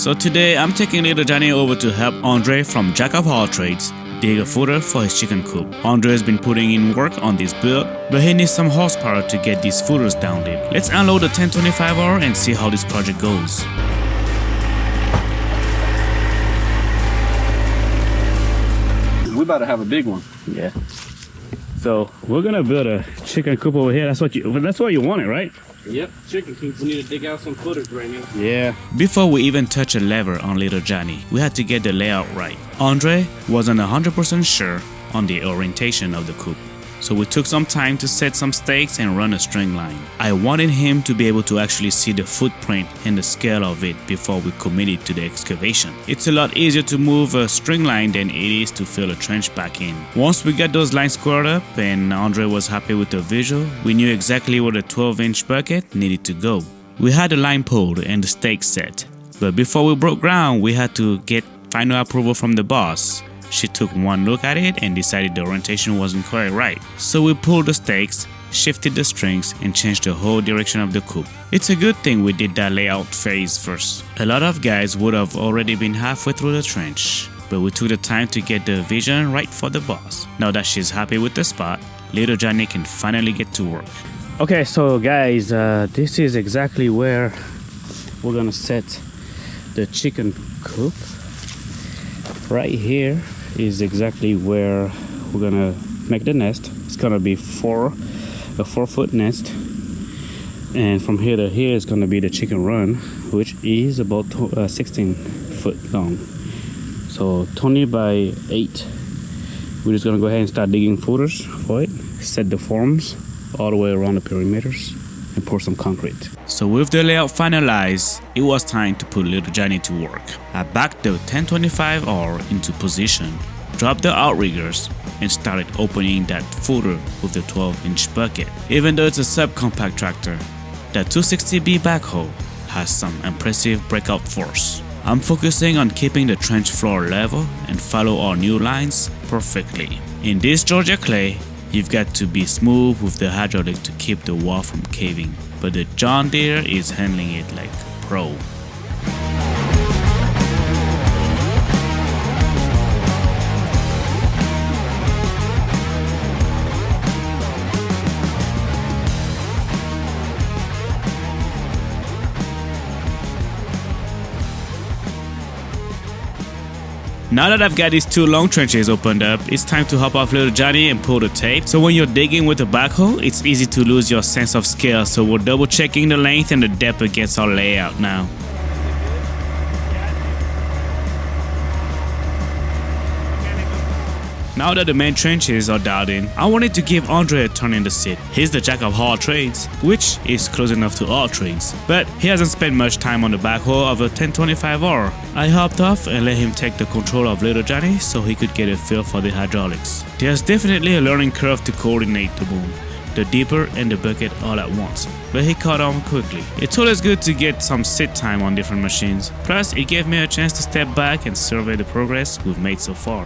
So today I'm taking little Johnny over to help Andre from Jack of All Trades dig a footer for his chicken coop. Andre has been putting in work on this build, but he needs some horsepower to get these footers down deep. Let's unload the 1025R and see how this project goes. We're about to have a big one. Yeah. So we're gonna build a chicken coop over here. That's what you wanted, right? Yep, chicken coop. We need to dig out some footers right now. Yeah. Before we even touch a lever on little Johnny, we had to get the layout right. Andre wasn't 100% sure on the orientation of the coop, so we took some time to set some stakes and run a string line. I wanted him to be able to actually see the footprint and the scale of it before we committed to the excavation. It's a lot easier to move a string line than it is to fill a trench back in. Once we got those lines squared up and Andre was happy with the visual, we knew exactly where the 12-inch bucket needed to go. We had the line pulled and the stakes set, but before we broke ground, we had to get final approval from the boss. She took one look at it and decided the orientation wasn't quite right. So we pulled the stakes, shifted the strings, and changed the whole direction of the coop. It's a good thing we did that layout phase first. A lot of guys would have already been halfway through the trench, but we took the time to get the vision right for the boss. Now that she's happy with the spot, little Johnny can finally get to work. Okay, so guys, this is exactly where we're gonna set the chicken coop. Right here is exactly where we're gonna make the nest. It's gonna be a 4-foot nest, and from here to here is gonna be the chicken run, which is about 16 foot long. So 20 by 8. We're just gonna go ahead and start digging footers for it, set the forms all the way around the perimeters, and pour some concrete. So with the layout finalized, it was time to put little Johnny to work. I backed the 1025R into position, dropped the outriggers, and started opening that footer with the 12-inch bucket. Even though it's a subcompact tractor, that 260B backhoe has some impressive breakout force. I'm focusing on keeping the trench floor level and follow our new lines perfectly. In this Georgia clay, you've got to be smooth with the hydraulic to keep the wall from caving, but the John Deere is handling it like a pro. Now that I've got these two long trenches opened up, it's time to hop off little Johnny and pull the tape. So when you're digging with a backhoe, it's easy to lose your sense of scale, so we're double checking the length and the depth against our layout now. Now that the main trenches are dialed in, I wanted to give Andre a turn in the seat. He's the jack of all trades, which is close enough to all trades, but he hasn't spent much time on the backhoe of a 1025R. I hopped off and let him take the control of little Johnny so he could get a feel for the hydraulics. There's definitely a learning curve to coordinate the boom, the dipper and the bucket all at once, but he caught on quickly. It's always good to get some sit time on different machines. Plus, it gave me a chance to step back and survey the progress we've made so far.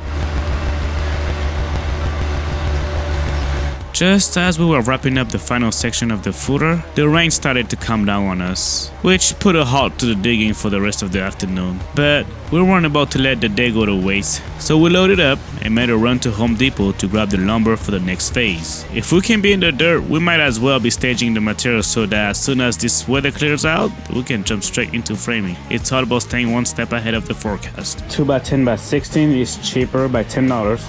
Just as we were wrapping up the final section of the footer, the rain started to come down on us, which put a halt to the digging for the rest of the afternoon. But we weren't about to let the day go to waste, so we loaded up and made a run to Home Depot to grab the lumber for the next phase. If we can be in the dirt, we might as well be staging the material so that as soon as this weather clears out, we can jump straight into framing. It's all about staying one step ahead of the forecast. 2x10 by 16 is cheaper by $10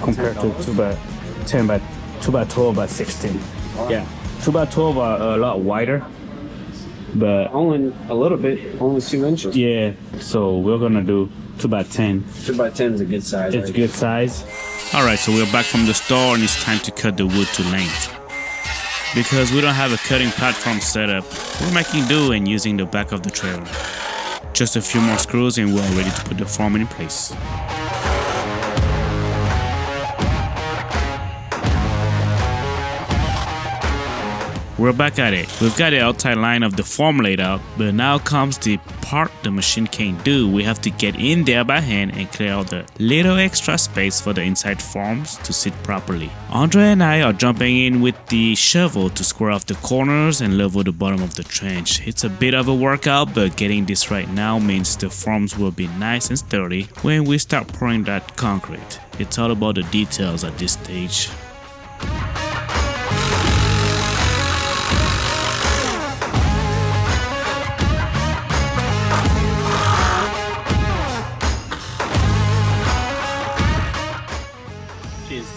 compared to 2x10 by 2x12 by 16. Yeah, 2x12 are a lot wider, but Only a little bit, only 2 inches. yeah. So we're gonna do 2x10. 2x10 is a good size. It's a good size. All right, so we're back from the store and it's time to cut the wood to length. Because we don't have a cutting platform set up, we're making do and using the back of the trailer. Just a few more screws and we're ready to put the form in place. We're back at it. We've got the outside line of the form laid out, but now comes the part the machine can't do. We have to get in there by hand and clear out the little extra space for the inside forms to sit properly. Andre and I are jumping in with the shovel to square off the corners and level the bottom of the trench. It's a bit of a workout, but getting this right now means the forms will be nice and sturdy when we start pouring that concrete. It's all about the details at this stage.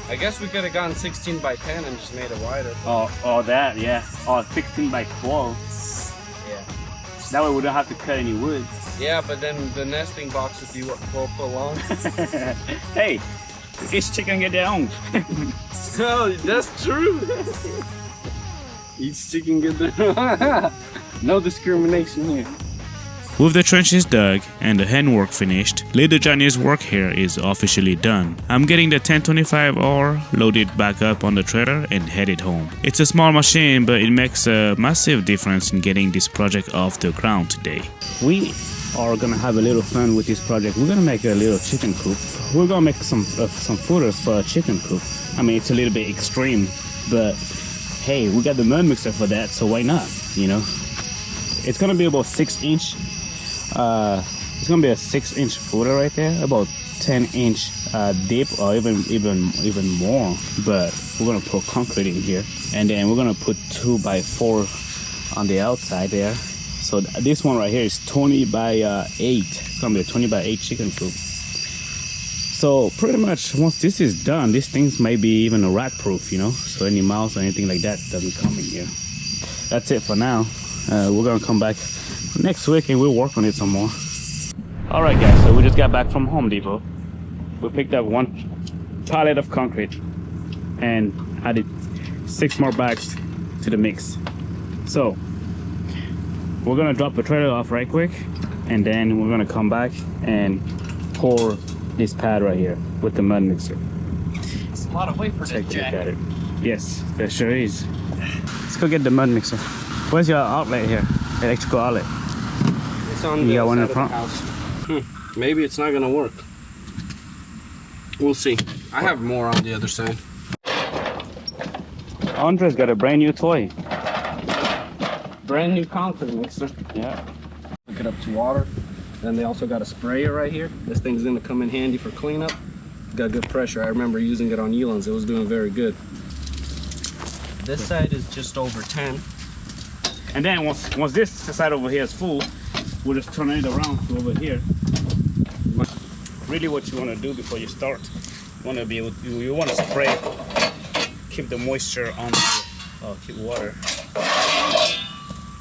I guess we could have gone 16 by 10 and just made it wider. Oh, that, yeah. Or 16 by 12. Yeah. That way we don't have to cut any wood. Yeah, but then the nesting box would be what, 12 foot long? Hey, each chicken get their own. No, that's true. Each chicken get their No discrimination here. With the trenches dug and the handwork finished, Little Johnny's work here is officially done. I'm getting the 1025R loaded back up on the trailer and headed home. It's a small machine, but it makes a massive difference in getting this project off the ground today. We are gonna have a little fun with this project. We're gonna make a little chicken coop. We're gonna make some footers for a chicken coop. I mean, it's a little bit extreme, but hey, we got the MudMixer for that, so why not, you know? It's gonna be about 6-inch. It's gonna be a 6-inch footer right there, about 10-inch deep or even more. But we're gonna put concrete in here, and then we're gonna put 2x4 on the outside there. So this one right here is 20 by 8. It's gonna be a 20 by 8 chicken coop. So pretty much once this is done, these things may be even a rat proof, you know, so any mouse or anything like that doesn't come in here. That's it for now. We're gonna come back next week and we'll work on it some more. All right guys, so we just got back from Home Depot. We picked up 1 pallet of concrete and added 6 more bags to the mix. So we're gonna drop the trailer off right quick, and then we're gonna come back and pour this pad right here with the MudMixer. It's a lot of weight for Take this a look jack. at it. Yes, there sure is. Let's go get the MudMixer. Where's your outlet here? Electrical outlet. It's on You the got one in side of front? the house. Maybe it's not gonna work. We'll see. I have more on the other side. Andre's got a brand new toy. Brand new concrete mixer. Yeah. Hook it up to water. Then they also got a sprayer right here. This thing's gonna come in handy for cleanup. It's got good pressure. I remember using it on Elans. It was doing very good. This side is just over 10. And then once this side over here is full, we'll just turn it around to over here. Really what you want to do before you start, you want to spray, keep the moisture on keep water.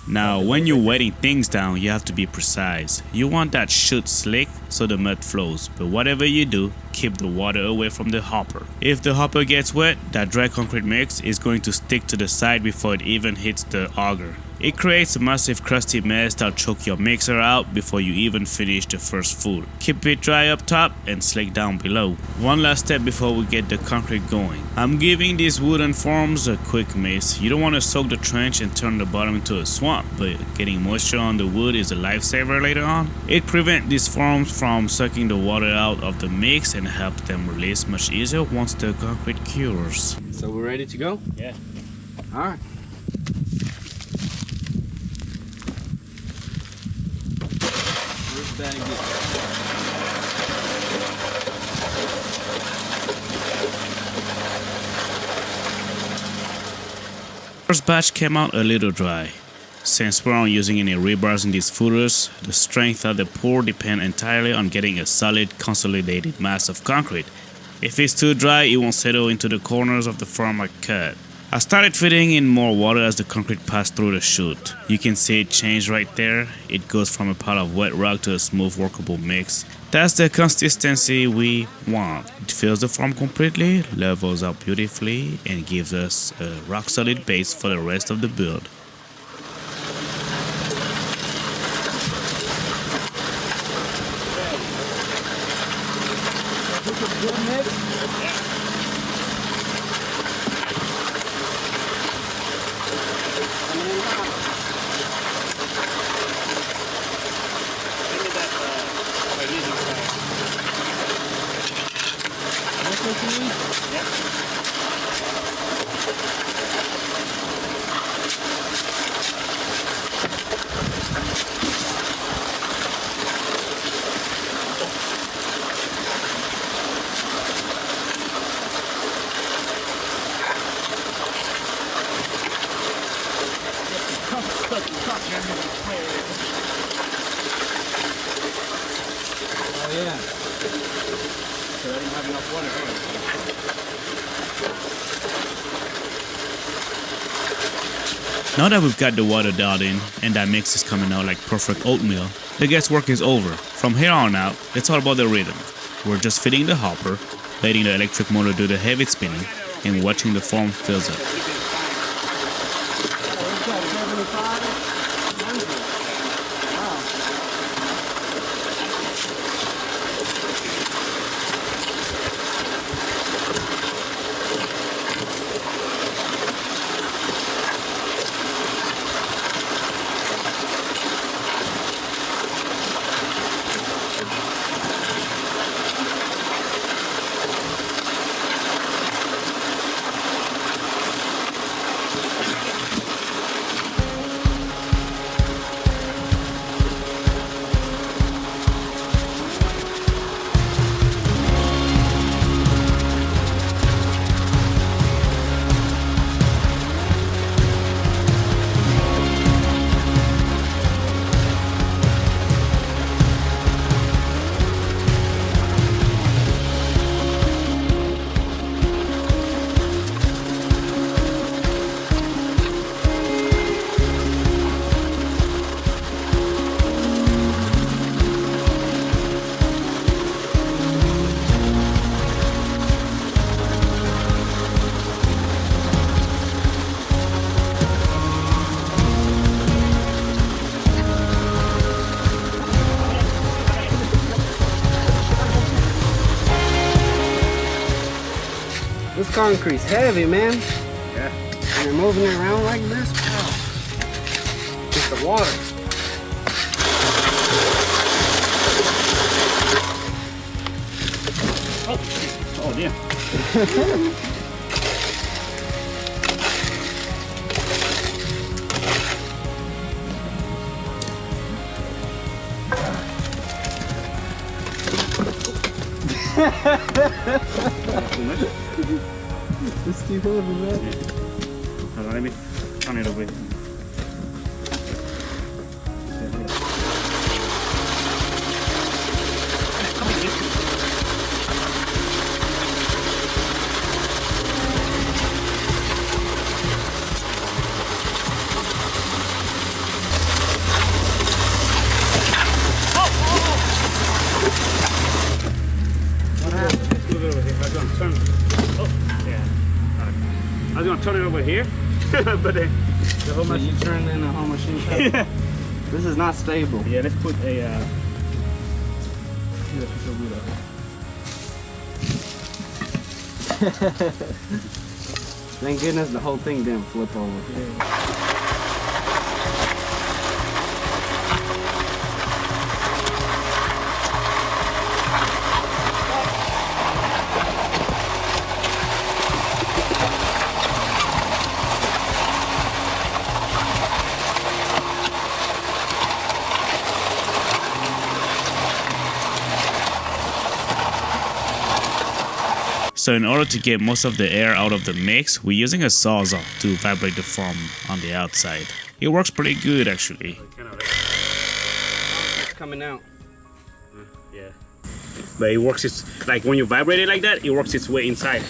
Now, when you're wetting things down, you have to be precise. You want that chute slick so the mud flows, but whatever you do, keep the water away from the hopper. If the hopper gets wet, that dry concrete mix is going to stick to the side before it even hits the auger. It creates a massive crusty mess that'll choke your mixer out before you even finish the first full. Keep it dry up top and slick down below. One last step before we get the concrete going. I'm giving these wooden forms a quick mix. You don't want to soak the trench and turn the bottom into a swamp, but getting moisture on the wood is a lifesaver later on. It prevents these forms from sucking the water out of the mix and helps them release much easier once the concrete cures. So we're ready to go? Yeah. All right. First batch came out a little dry. Since we aren't using any rebars in these footers, the strength of the pour depends entirely on getting a solid consolidated mass of concrete. If it's too dry, it won't settle into the corners of the form I cut. I started feeding in more water as the concrete passed through the chute. You can see it change right there. It goes from a pile of wet rock to a smooth workable mix. That's the consistency we want. It fills the form completely, levels out beautifully, and gives us a rock solid base for the rest of the build. yeah. So I didn't have enough water. Now that we've got the water dialed in and that mix is coming out like perfect oatmeal, the guesswork is over. From here on out, it's all about the rhythm. We're just feeding the hopper, letting the electric motor do the heavy spinning, and watching the foam fills up. This concrete's heavy, man. Yeah. And you're moving it around like this. Wow. Just the water. Oh damn. It's too heavy, man. Yeah. Hold on, let me turn it over. I was gonna turn it over here, but the whole So you turned in the whole machine. yeah. This is not stable. Yeah, let's put a Thank goodness the whole thing didn't flip over. Yeah. So in order to get most of the air out of the mix, we're using a Sawzall to vibrate the foam on the outside. It works pretty good actually. It's coming out. Yeah. But it works, it's like when you vibrate it like that, it works its way inside.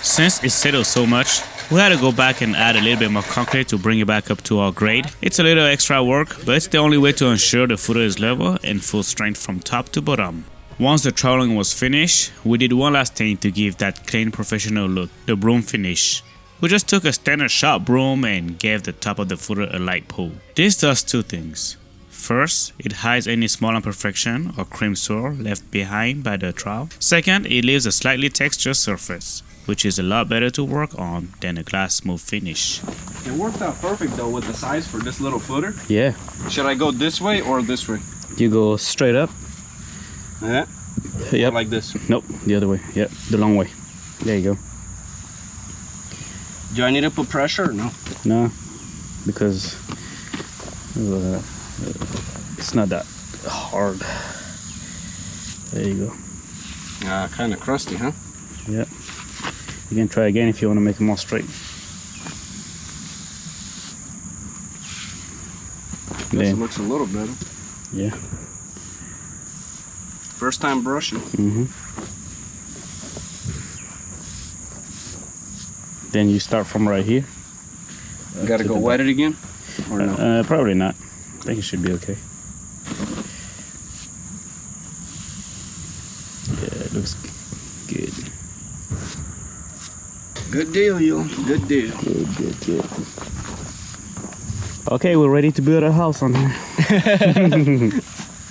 Since it settled so much, we had to go back and add a little bit more concrete to bring it back up to our grade. It's a little extra work, but it's the only way to ensure the footer is level and full strength from top to bottom. Once the troweling was finished, we did one last thing to give that clean professional look, the broom finish. We just took a standard shop broom and gave the top of the footer a light pull. This does two things. First, it hides any small imperfection or cream swirl left behind by the trowel. Second, it leaves a slightly textured surface, which is a lot better to work on than a glass smooth finish. It worked out perfect though with the size for this little footer. Yeah. Should I go this way or this way? You go straight up. Yeah. Yep. Or like this. Nope, the other way. Yep, the long way. There you go. Do I need to put pressure or no? No, because It's not that hard. There you go. Kind of crusty, huh? Yeah. You can try again if you want to make it more straight. Guess it looks a little better. Yeah. First time brushing. Then you start from right here. Got to go wet it again? Or no? Probably not. I think it should be okay. Yeah, it looks good. Good deal, you. Good deal. Good. Okay, we're ready to build a house on here.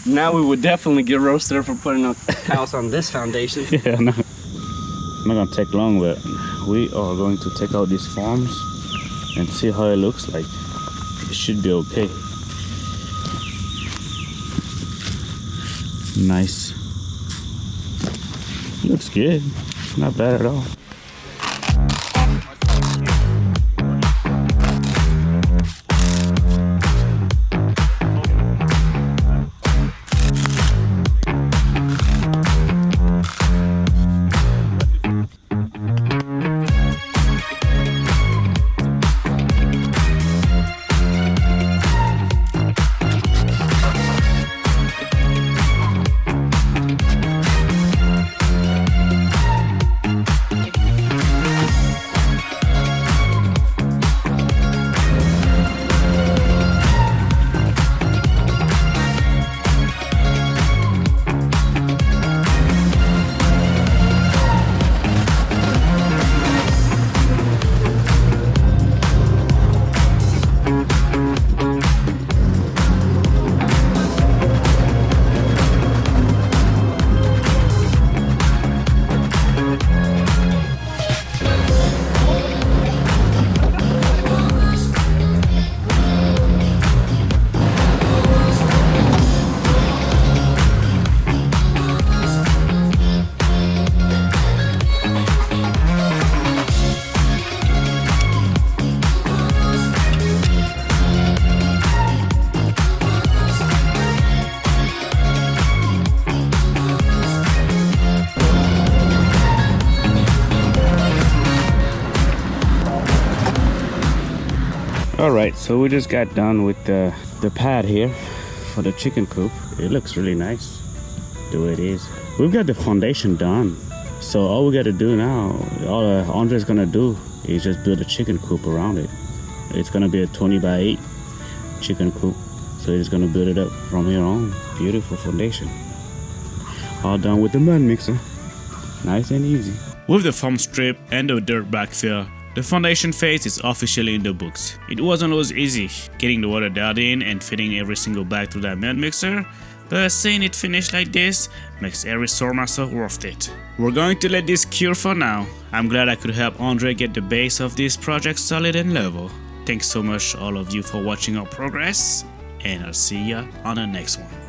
Now we would definitely get roasted for putting a house on this foundation. Yeah, no. Not gonna take long, but we are going to take out these forms and see how it looks like. It should be okay. Nice. Looks good. Not bad at all. Alright, so we just got done with the pad here for the chicken coop. It looks really nice the way it is. We've got the foundation done. So all we got to do now, all Andre's gonna do is just build a chicken coop around it. It's gonna be a 20 by 8 chicken coop. So he's gonna build it up from here on. Beautiful foundation. All done with the MudMixer. Nice and easy. With the foam strip and the dirt backfill, the foundation phase is officially in the books. It wasn't always easy getting the water dialed in and fitting every single bag through that MudMixer, but seeing it finished like this makes every sore muscle worth it. We're going to let this cure for now. I'm glad I could help Andre get the base of this project solid and level. Thanks so much all of you for watching our progress, and I'll see ya on the next one.